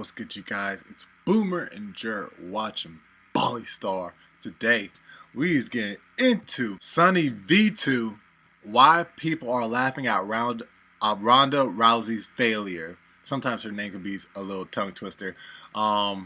What's good, you guys? It's Boomer and Jer watching Bali Star. Today, we is getting into Sunny V2, why people are laughing at Ronda Rousey's failure. Sometimes her name can be a little tongue twister. But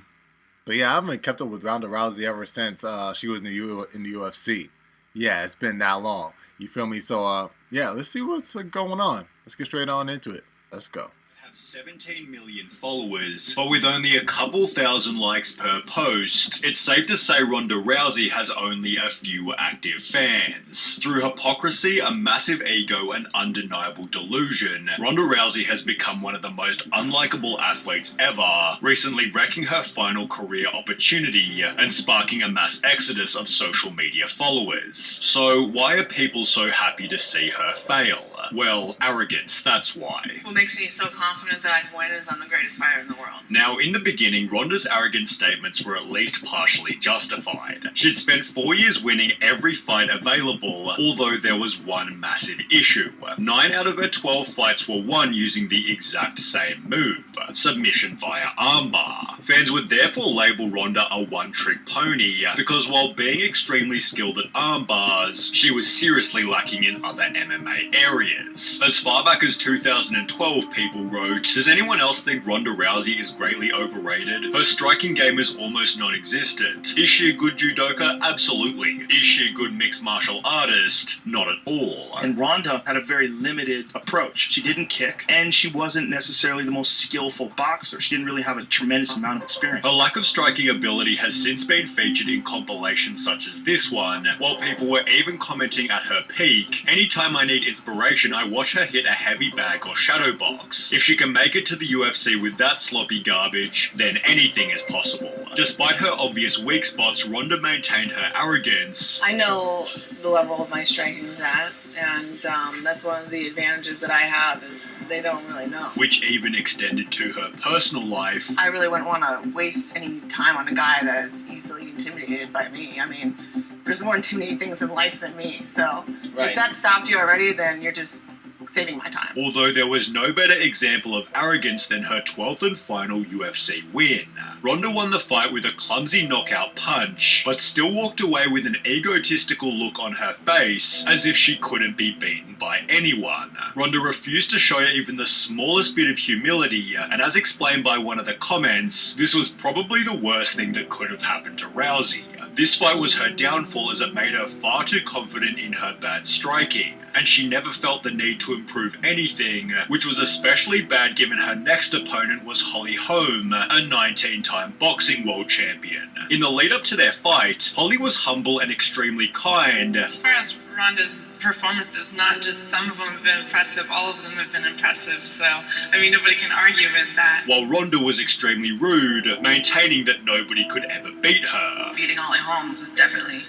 yeah, I haven't kept up with Ronda Rousey ever since she was in the UFC. Yeah, it's been that long. You feel me? So yeah, let's see what's going on. Let's get straight on into it. Let's go. Have 17 million followers, but with only a couple thousand likes per post, it's safe to say Ronda Rousey has only a few active fans. Through hypocrisy, a massive ego, and undeniable delusion, Ronda Rousey has become one of the most unlikable athletes ever, recently wrecking her final career opportunity and sparking a mass exodus of social media followers. So why are people so happy to see her fail? Well, arrogance, that's why. What makes me so confident that I can win is I'm the greatest fighter in the world. Now, in the beginning, Ronda's arrogant statements were at least partially justified. She'd spent 4 years winning every fight available, although there was one massive issue. 9 out of her 12 fights were won using the exact same move, submission via armbar. Fans would therefore label Ronda a one-trick pony, because while being extremely skilled at armbars, she was seriously lacking in other MMA areas. As far back as 2012, people wrote, "Does anyone else think Ronda Rousey is greatly overrated? Her striking game is almost non-existent. Is she a good judoka? Absolutely. Is she a good mixed martial artist? Not at all." And Ronda had a very limited approach. She didn't kick, and she wasn't necessarily the most skillful boxer. She didn't really have a tremendous amount of experience. Her lack of striking ability has since been featured in compilations such as this one, while people were even commenting at her peak, "Anytime I need inspiration, I watch her hit a heavy bag or shadow box. If she can make it to the UFC with that sloppy garbage, then anything is possible." Despite her obvious weak spots, Ronda maintained her arrogance. I know the level of my striking is at, and that's one of the advantages that I have is they don't really know. Which even extended to her personal life. I really wouldn't want to waste any time on a guy that is easily intimidated by me. I mean, there's more intimidating things in life than me, so if that stopped you already, then you're just saving my time. Although there was no better example of arrogance than her 12th and final UFC win. Ronda won the fight with a clumsy knockout punch, but still walked away with an egotistical look on her face, as if she couldn't be beaten by anyone. Ronda refused to show even the smallest bit of humility, and as explained by one of the comments, this was probably the worst thing that could have happened to Rousey. This fight was her downfall as it made her far too confident in her bad striking, and she never felt the need to improve anything, which was especially bad given her next opponent was Holly Holm, a 19-time boxing world champion. In the lead up to their fight, Holly was humble and extremely kind. As far as Ronda's performances, not just some of them have been impressive, all of them have been impressive, so, I mean, nobody can argue with that. While Ronda was extremely rude, maintaining that nobody could ever beat her. Beating Holly Holmes is definitely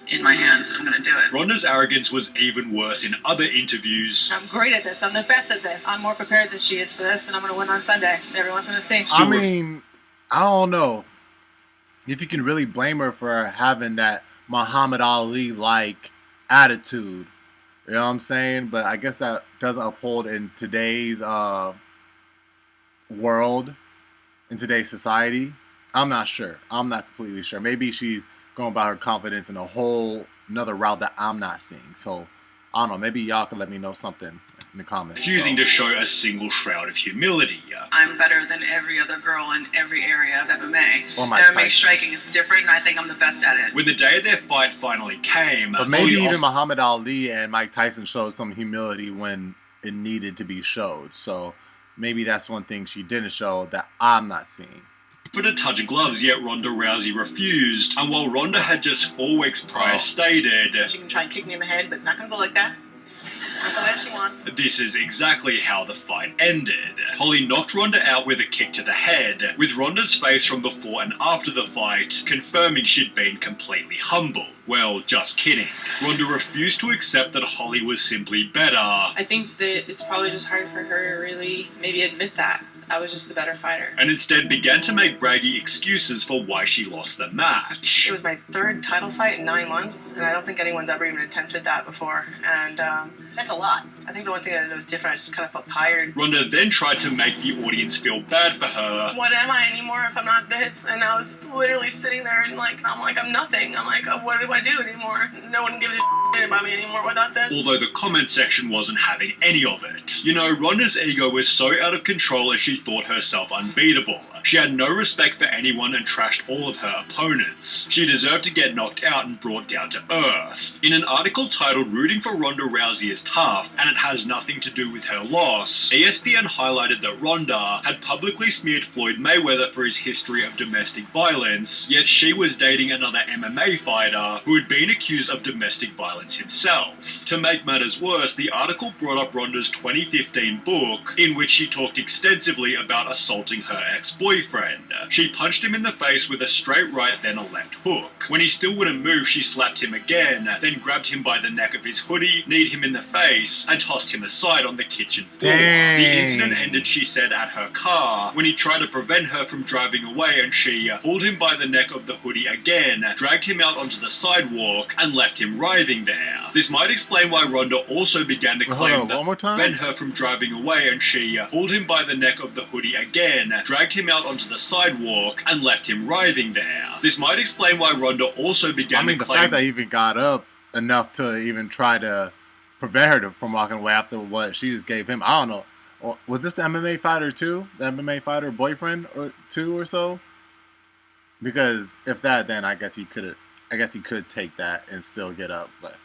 in my hands, and I'm going to do it. Ronda's arrogance was even worse in other interviews. I'm great at this. I'm the best at this. I'm more prepared than she is for this, and I'm going to win on Sunday. Everyone's going to see. I mean, I don't know if you can really blame her for having that Muhammad Ali-like attitude. You know what I'm saying? But I guess that doesn't uphold in today's world, in today's society. I'm not sure. I'm not completely sure. Maybe she's going about her confidence in a whole another route that I'm not seeing. So, I don't know. Maybe y'all can let me know something in the comments. Refusing to show a single shroud of humility. I'm better than every other girl in every area of MMA. Or Mike MMA Tyson. striking is different, and I think I'm the best at it. When the day of their fight finally came, But maybe Holly even Muhammad Ali and Mike Tyson showed some humility when it needed to be showed. So, maybe that's one thing she didn't show that I'm not seeing. offered a touch of gloves, yet Ronda Rousey refused. And while Ronda had just 4 weeks prior stated, She can try and kick me in the head, but it's not going to go like that. Not the way she wants. this is exactly how the fight ended. Holly knocked Ronda out with a kick to the head, with Ronda's face from before and after the fight confirming she'd been completely humbled. Well, just kidding. Ronda refused to accept that Holly was simply better. I think that it's probably just hard for her to really maybe admit that. I was just the better fighter. And instead began to make braggy excuses for why she lost the match. It was my third title fight in 9 months, and I don't think anyone's ever even attempted that before. And that's a lot. I think the one thing that was different, I just kind of felt tired. Ronda then tried to make the audience feel bad for her. What am I anymore if I'm not this? And I was literally sitting there and I'm nothing. I'm like, what do I do anymore? No one gives a shit about me anymore without this. Although the comment section wasn't having any of it. You know, Ronda's ego was so out of control as she thought herself unbeatable. She had no respect for anyone and trashed all of her opponents. She deserved to get knocked out and brought down to earth. In an article titled "Rooting for Ronda Rousey is Tough, and it has nothing to do with her loss," ESPN highlighted that Ronda had publicly smeared Floyd Mayweather for his history of domestic violence, yet she was dating another MMA fighter who had been accused of domestic violence himself. To make matters worse, the article brought up Ronda's 2015 book, in which she talked extensively about assaulting her ex-boyfriend. She punched him in the face with a straight right, then a left hook. When he still wouldn't move, she slapped him again, then grabbed him by the neck of his hoodie, kneed him in the face, and tossed him aside on the kitchen floor. Dang. The incident ended, she said, at her car, when he tried to prevent her from driving away, and she pulled him by the neck of the hoodie again, dragged him out onto the sidewalk, and left him writhing there. This might explain why Ronda also began to claim that prevent her from driving away, and she pulled him by the neck of the hoodie again, dragged him out onto the sidewalk, and left him writhing there. This might explain why Ronda also began to claim... the fact that he even got up enough to even try to prevent her from walking away after what she just gave him. I don't know. Was this the MMA fighter too? The MMA fighter boyfriend or two or so? Because if that, then I guess he could take that and still get up. But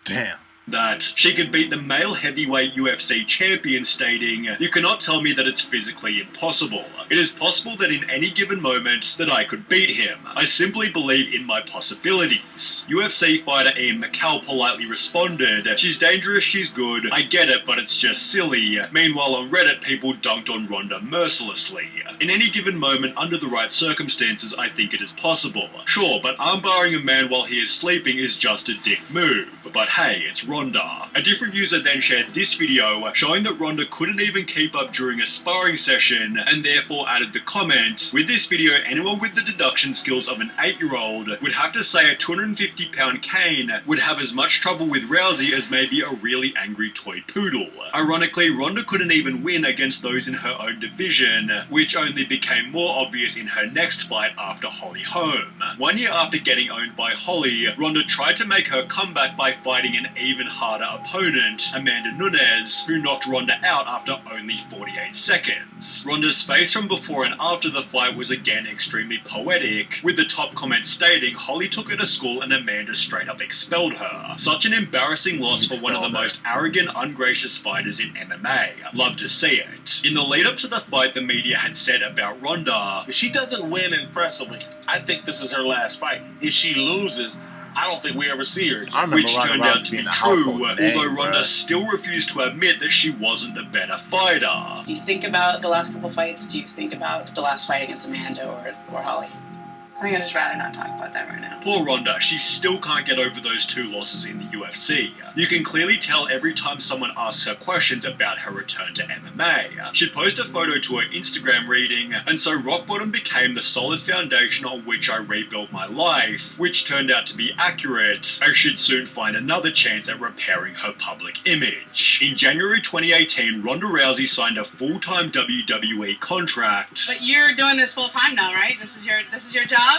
damn. That she could beat the male heavyweight UFC champion, stating, "You cannot tell me that it's physically impossible. It is possible that in any given moment that I could beat him. I simply believe in my possibilities." UFC fighter Ian McCall politely responded, "She's dangerous, she's good, I get it, but it's just silly." Meanwhile on Reddit, people dunked on Ronda mercilessly. "In any given moment, under the right circumstances, I think it is possible. Sure, but armbarring a man while he is sleeping is just a dick move. But hey, it's Ronda." A different user then shared this video showing that Ronda couldn't even keep up during a sparring session, and therefore added the comment, "With this video, anyone with the deduction skills of an 8-year-old would have to say a 250-pound cane would have as much trouble with Rousey as maybe a really angry toy poodle." Ironically, Ronda couldn't even win against those in her own division, which only became more obvious in her next fight after Holly Holm. 1 year after getting owned by Holly, Ronda tried to make her comeback by fighting an even harder opponent, Amanda Nunes, who knocked Ronda out after only 48 seconds. Ronda's face from before and after the fight was again extremely poetic, with the top comment stating Holly took her to school and Amanda straight up expelled her. Such an embarrassing loss for one of the most arrogant, ungracious fighters in MMA. Love to see it. In the lead up to the fight, the media had said about Ronda, "If she doesn't win impressively, I think this is her last fight. If she loses, I don't think we ever see her again." Which turned out to be true, although Ronda still refused to admit that she wasn't the better fighter. Do you think about the last couple fights? Do you think about the last fight against Amanda or Holly? I think I'd just rather not talk about that right now. Poor Ronda, she still can't get over those 2 losses in the UFC. You can clearly tell every time someone asks her questions about her return to MMA. She'd post a photo to her Instagram reading, "And so rock bottom became the solid foundation on which I rebuilt my life," which turned out to be accurate, as she'd soon find another chance at repairing her public image. In January 2018, Ronda Rousey signed a full-time WWE contract. But you're doing this full time now, right? This is your job?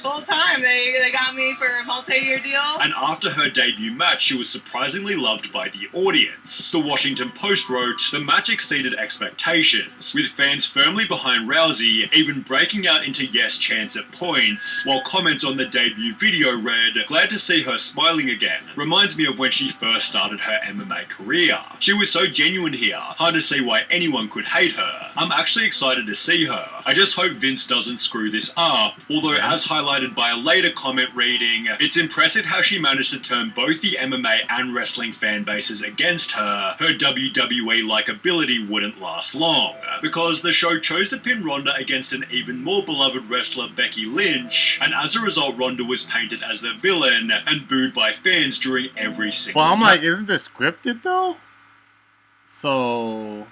Full time. They got me for a multi-year deal. And after her debut match, she was surprisingly loved by the audience. The Washington Post wrote, "The match exceeded expectations, with fans firmly behind Rousey, even breaking out into yes chants at points, while comments on the debut video read, 'Glad to see her smiling again. Reminds me of when she first started her MMA career. She was so genuine here. Hard to see why anyone could hate her. I'm actually excited to see her. I just hope Vince doesn't screw this up.' Although, as highlighted by a later comment reading, "It's impressive how she managed to turn both the MMA and wrestling fan bases against her. Her WWE likability wouldn't last long, because the show chose to pin Ronda against an even more beloved wrestler, Becky Lynch, and as a result, Ronda was painted as the villain and booed by fans during every single Well, I'm like, isn't this scripted though? So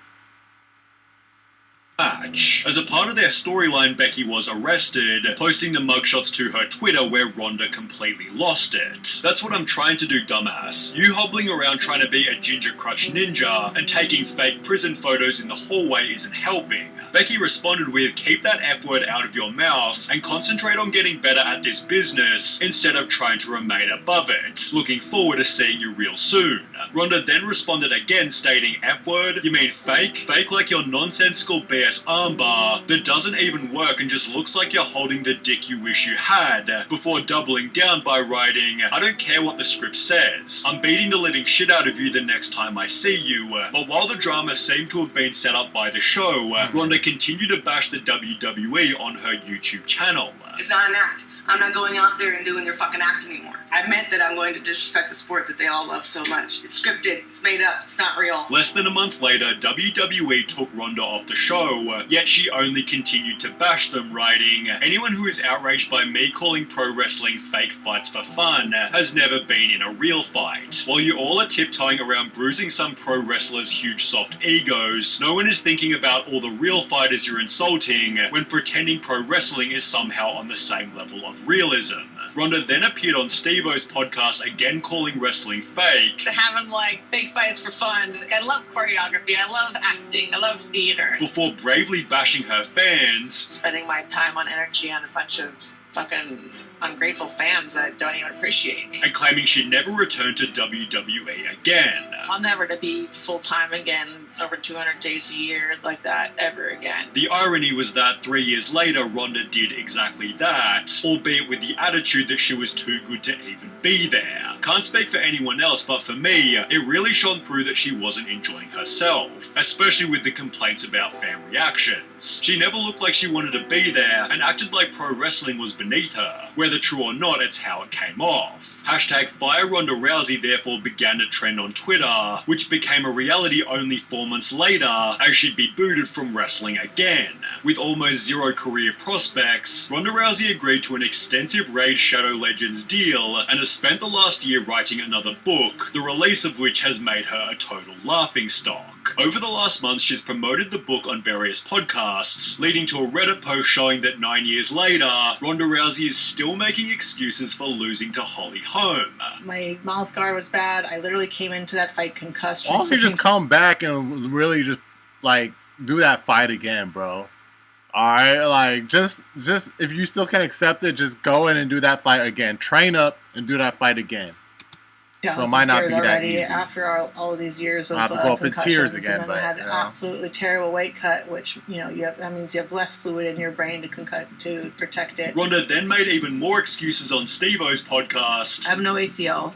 match. As a part of their storyline, Becky was arrested, posting the mugshots to her Twitter where Ronda completely lost it. That's what I'm trying to do, dumbass. You hobbling around trying to be a ginger crutch ninja and taking fake prison photos in the hallway isn't helping. Becky responded with, keep that F word out of your mouth and concentrate on getting better at this business instead of trying to remain above it. Looking forward to seeing you real soon. Ronda then responded again stating, F word? You mean fake? Fake like your nonsensical BS armbar that doesn't even work and just looks like you're holding the dick you wish you had, before doubling down by writing, I don't care what the script says. I'm beating the living shit out of you the next time I see you. But while the drama seemed to have been set up by the show, Ronda continued to bash the WWE on her YouTube channel. It's not an act. I'm not going out there and doing their fucking act anymore. I meant that I'm going to disrespect the sport that they all love so much. It's scripted, it's made up, it's not real. Less than a month later, WWE took Ronda off the show, yet she only continued to bash them, writing, anyone who is outraged by me calling pro wrestling fake fights for fun has never been in a real fight. While you all are tiptoeing around bruising some pro wrestlers' huge soft egos, no one is thinking about all the real fighters you're insulting when pretending pro wrestling is somehow on the same level of realism. Ronda then appeared on Steve-O's podcast again calling wrestling fake. Having like fake fights for fun. I love choreography, I love acting, I love theater. Before bravely bashing her fans. Spending my time on energy on a bunch of fucking ungrateful fans that don't even appreciate me. And claiming she'd never return to WWE again. I'll never to be full-time again, over 200 days a year like that, ever again. The irony was that 3 years later, Ronda did exactly that, albeit with the attitude that she was too good to even be there. Can't speak for anyone else, but for me, it really shone through that she wasn't enjoying herself, especially with the complaints about fan reactions. She never looked like she wanted to be there, and acted like pro wrestling was beneath her. Whether true or not, it's how it came off. Hashtag Fire Ronda Rousey therefore began to trend on Twitter, which became a reality only 4 months later, as she'd be booted from wrestling again. With almost zero career prospects, Ronda Rousey agreed to an extensive Raid Shadow Legends deal, and has spent the last year writing another book, the release of which has made her a total laughingstock. Over the last month, she's promoted the book on various podcasts, leading to a Reddit post showing that 9 years later, Ronda Rousey is still making excuses for losing to Holly Holm. My mouth guard was bad. I literally came into that fight concussed. Why don't you just come back and really just, like, do that fight again, bro? Alright, like, just if you still can't accept it, just go in and do that fight again. Train up and do that fight again. Yeah, so it might not be that already, easy. After all of these years of I have to go up in tears again, and then but I had an absolutely terrible weight cut, which that means you have less fluid in your brain to protect it. Ronda then made even more excuses on Steve-O's podcast. I have no ACL.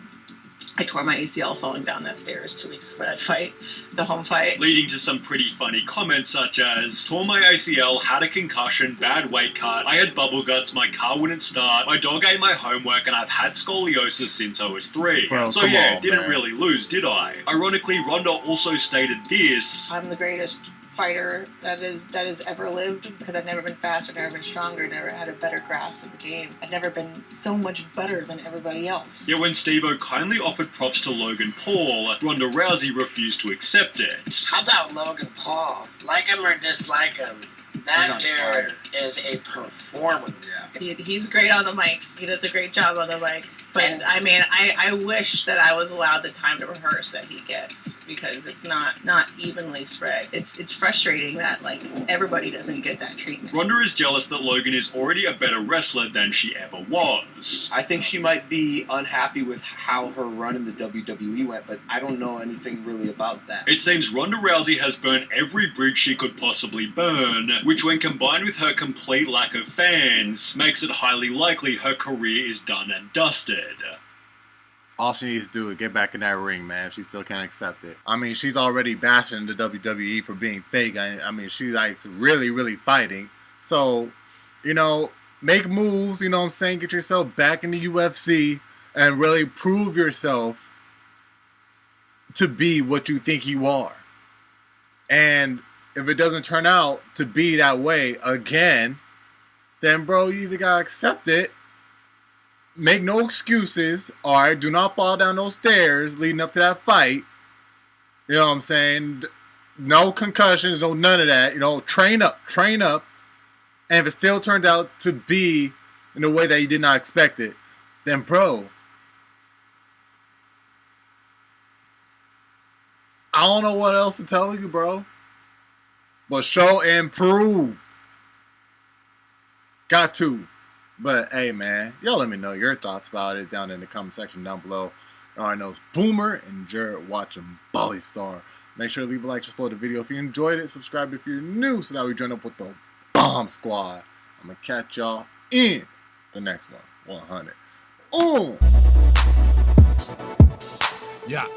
I tore my ACL falling down that stairs 2 weeks before that fight, the home fight. Leading to some pretty funny comments such as, tore my ACL, had a concussion, bad weight cut, I had bubble guts, my car wouldn't start, my dog ate my homework, and I've had scoliosis since I was 3. Bro, so yeah, didn't really lose, did I? Ironically, Ronda also stated this. I'm the greatest fighter that has ever lived, because I've never been faster, never been stronger, never had a better grasp of the game. I've never been so much better than everybody else. Yet when Steve-O kindly offered props to Logan Paul, Ronda Rousey refused to accept it. How about Logan Paul? Like him or dislike him, that dude is a performer. Yeah. He's great on the mic. He does a great job on the mic. But I mean, I wish that I was allowed the time to rehearse that he gets, because it's not evenly spread. It's frustrating that like everybody doesn't get that treatment. Ronda is jealous that Logan is already a better wrestler than she ever was. I think she might be unhappy with how her run in the WWE went, but I don't know anything really about that. It seems Ronda Rousey has burned every bridge she could possibly burn, which when combined with her complete lack of fans, makes it highly likely her career is done and dusted. All she needs to do is get back in that ring, man. She still can't accept it. I mean, she's already bashing the WWE for being fake. I mean, she's like really, really fighting. So, make moves, you know what I'm saying? Get yourself back in the UFC and really prove yourself to be what you think you are. And if it doesn't turn out to be that way again, then, bro, you either gotta accept it. Make no excuses, alright? Do not fall down those stairs leading up to that fight. You know what I'm saying? no concussions, no none of that. You know, train up. And if it still turned out to be in a way that you did not expect it, then bro, I don't know what else to tell you, bro. But show and prove. Got to. But hey, man, y'all let me know your thoughts about it down in the comment section down below. All I know is Boomer and Jared watching Bali Star. Make sure to leave a like, just below the video if you enjoyed it. Subscribe if you're new so that we join up with the Bomb Squad. I'm going to catch y'all in the next one. 100. Yeah.